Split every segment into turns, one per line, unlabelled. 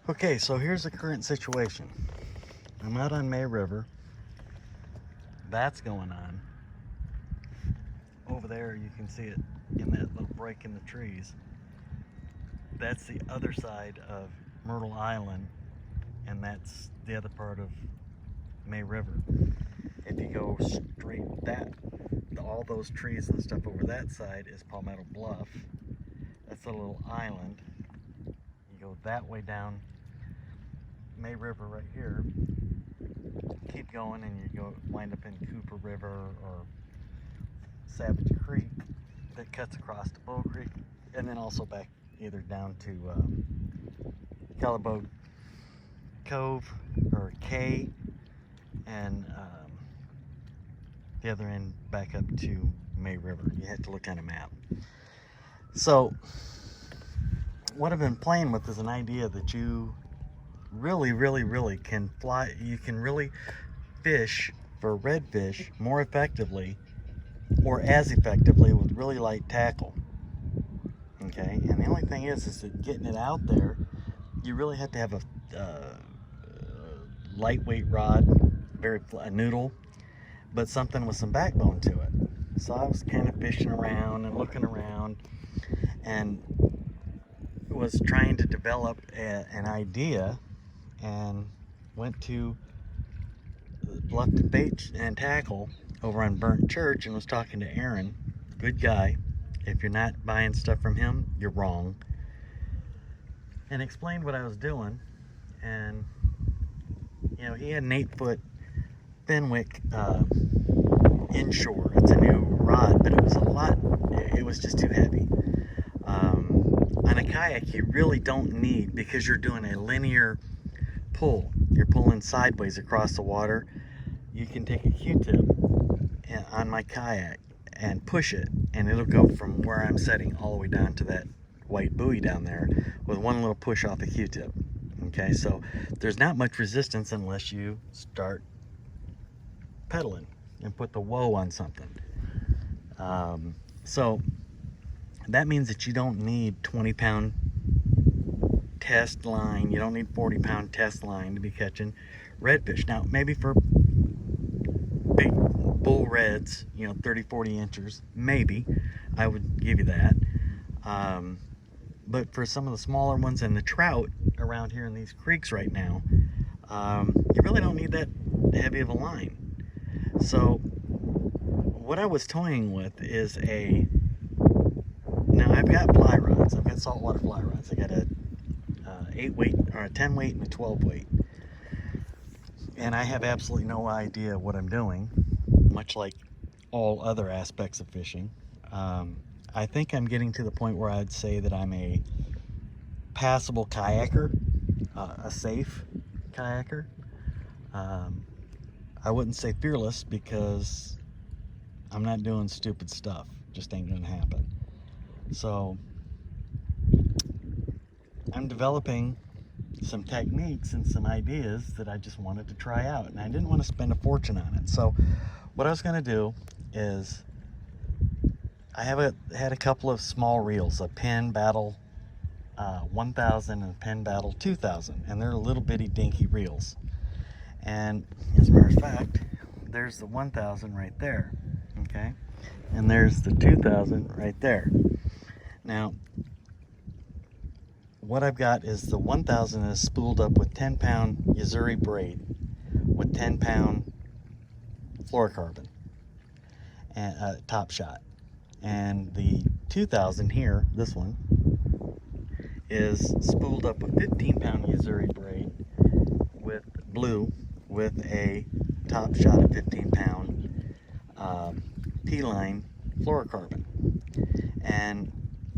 Okay, so here's the current situation. I'm out on May River. That's going on. Over there, you can see it in that little break in the trees. That's the other side of Myrtle Island, and that's the other part of May River. If you go straight, all those trees and stuff over that side is Palmetto Bluff. That's a little island. You go that way down May River right here. Keep going and you wind up in Cooper River or Savage Creek that cuts across to Bull Creek, and then also back either down to Calabogue Cove or K, and the other end back up to May River. You have to look on a map. So what I've been playing with is an idea that you really can fly. You can really fish for redfish more effectively or as effectively with really light tackle. Okay, and the only thing is that getting it out there, you really have to have a lightweight rod, a noodle, but something with some backbone to it. So I was kind of fishing around and looking around and was trying to develop an idea, and went to Bluffton Bait and Tackle over on Burnt Church and was talking to Aaron. Good guy. If you're not buying stuff from him, you're wrong. And explained what I was doing. And he had an 8-foot Fenwick inshore. It's a new rod, but it was just too heavy. On a kayak, you really don't need, because you're doing a linear pull. You're pulling sideways across the water. You can take a Q-tip on my kayak and push it, and it'll go from where I'm setting all the way down to that white buoy down there with one little push off a Q-tip. Okay, so there's not much resistance unless you start pedaling and put the whoa on something. So that means that you don't need 20-pound test line. You don't need 40-pound test line to be catching redfish. Now, maybe for big bull reds, 30, 40 inches, maybe I would give you that. But for some of the smaller ones and the trout around here in these creeks right now, you really don't need that heavy of a line. So what I was toying with is now I've got fly rods. I've got saltwater fly rods. I got a 8 weight or a 10 weight and a 12 weight. And I have absolutely no idea what I'm doing, much like all other aspects of fishing. I think I'm getting to the point where I'd say that I'm a passable kayaker, a safe kayaker. I wouldn't say fearless, because I'm not doing stupid stuff. Just ain't gonna happen. So I'm developing some techniques and some ideas that I just wanted to try out, and I didn't want to spend a fortune on it. So what I was going to do is, I had a couple of small reels, a Penn Battle 1000 and a Penn Battle 2000, and they're little bitty dinky reels. And as a matter of fact, there's the 1000 right there, okay, and there's the 2000 right there. Now what I've got is the 1000 is spooled up with 10-pound Yuzuri braid with 10-pound fluorocarbon and top shot. And the 2000 here, this one, is spooled up with 15-pound Yuzuri braid with blue with a top shot of 15-pound P-line fluorocarbon. And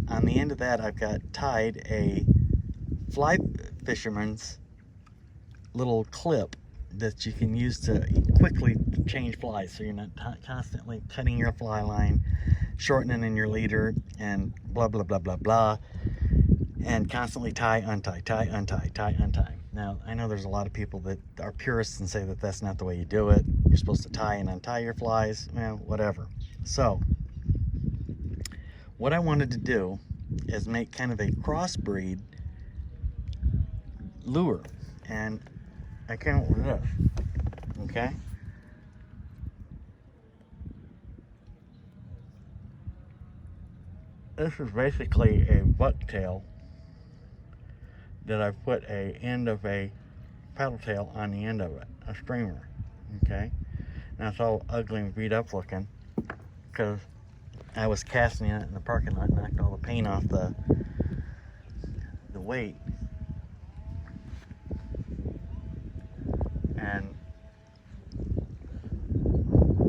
on the end of that, I've got tied a fly fisherman's little clip that you can use to quickly change flies, so you're not constantly cutting your fly line, shortening in your leader, and blah blah blah blah blah, and constantly tie, untie, tie, untie, tie, untie. Now, I know there's a lot of people that are purists and say that that's not the way you do it. You're supposed to tie and untie your flies. Well, whatever. So what I wanted to do is make kind of a crossbreed lure, and I came up with this. Okay. This is basically a bucktail that I've put a end of a paddle tail on the end of it, a streamer. Okay. Now it's all ugly and beat up looking because I was casting it in the parking lot, knocked all the paint off the weight, and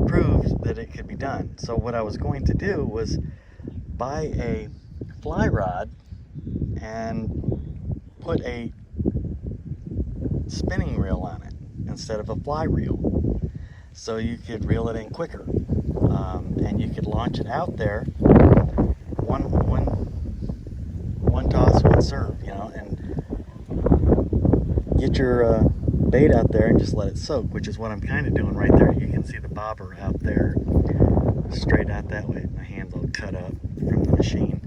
proved that it could be done. So what I was going to do was buy a fly rod and put a spinning reel on it instead of a fly reel, so you could reel it in quicker, and you could launch it out there one toss, one serve, and get your bait out there and just let it soak, which is what I'm kind of doing right there. You can see the bobber out there straight out that way. My hand's all cut up from the machine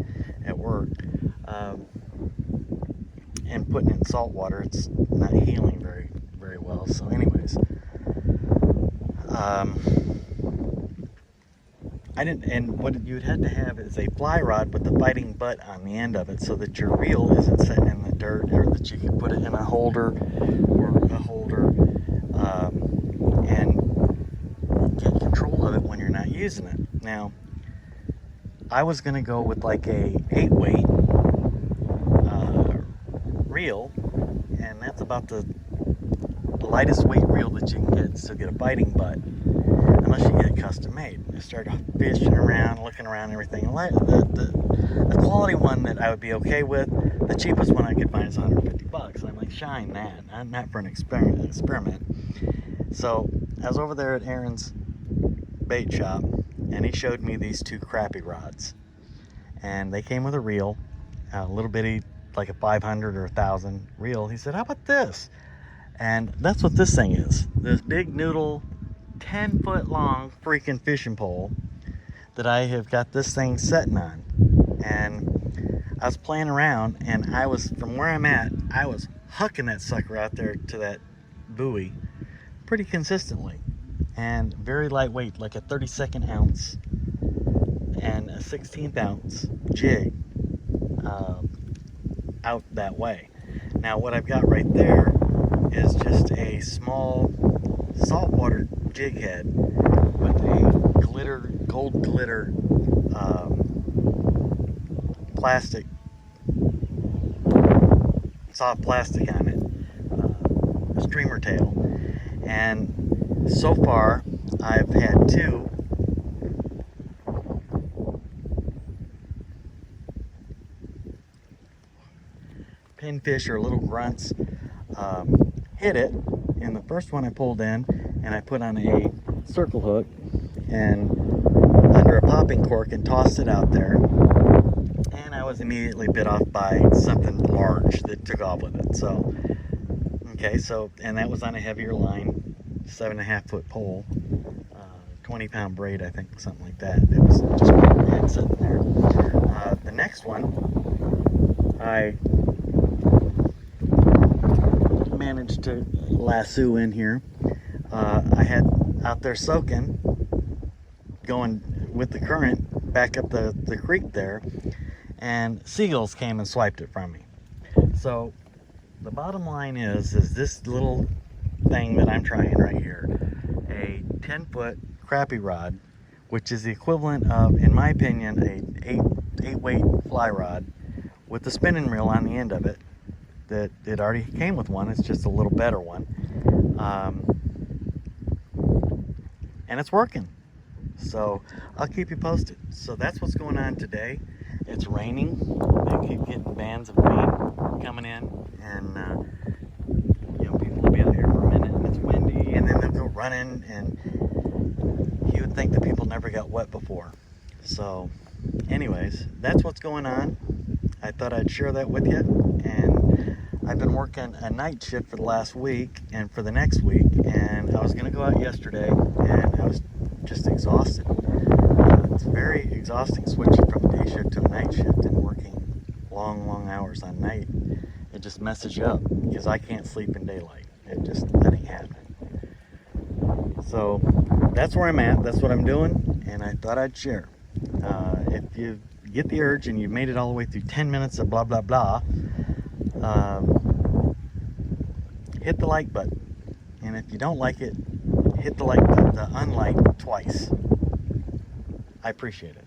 at work, and putting it in salt water, it's not healing very well. So anyways, and what you'd have to have is a fly rod with the fighting butt on the end of it, so that your reel isn't sitting in the dirt, or that you can put it in a holder and get control of it when you're not using it. Now, I was going to go with like a 8-weight reel, and that's about the lightest weight reel that you can get, so get a biting butt, unless you get it custom made. I started fishing around, looking around, everything. The quality one that I would be okay with, the cheapest one I could find is $150. I'm like, shine that, not for an experiment. So I was over there at Aaron's bait shop, and he showed me these two crappie rods, and they came with a reel, a little bitty, like a 500 or 1,000 reel. He said, how about this? And that's what this thing is. This big noodle 10-foot long freaking fishing pole that I have got this thing setting on. And I was playing around, and I was, from where I'm at, I was hucking that sucker out there to that buoy pretty consistently, and very lightweight, like a 32nd ounce and a 16th ounce jig out that way. Now what I've got right there is just a small saltwater jig head with a gold glitter plastic, soft plastic on it, streamer tail. And so far I've had two pinfish or little grunts hit it, and the first one I pulled in and I put on a circle hook and under a popping cork and tossed it out there, and I was immediately bit off by something large that took off with it. So okay, so, and that was on a heavier line, 7.5 foot pole, 20-pound braid, I think, something like that. It was just one head sitting there. The next one I managed to lasso in here. I had out there soaking, going with the current back up the creek there, and seagulls came and swiped it from me. So the bottom line is this little thing that I'm trying right here, a 10-foot crappie rod, which is the equivalent of, in my opinion, a 8-weight fly rod with the spinning reel on the end of it. That it already came with one, it's just a little better one, and it's working. So I'll keep you posted. So that's what's going on today. It's raining. They keep getting bands of rain coming in, and people will be out here for a minute, and it's windy, and then they'll go running, and you would think that people never got wet before. So anyways, that's what's going on. I thought I'd share that with you, and I've been working a night shift for the last week and for the next week, and I was going to go out yesterday, and I was just exhausted. It's very exhausting switching from a day shift to a night shift and working long hours on night it just messes you up, because I can't sleep in daylight. That ain't happening. So that's where I'm at. That's what I'm doing, and I thought I'd share. If you get the urge and you've made it all the way through 10 minutes of blah blah blah, hit the like button. And if you don't like it, hit the unlike twice. I appreciate it.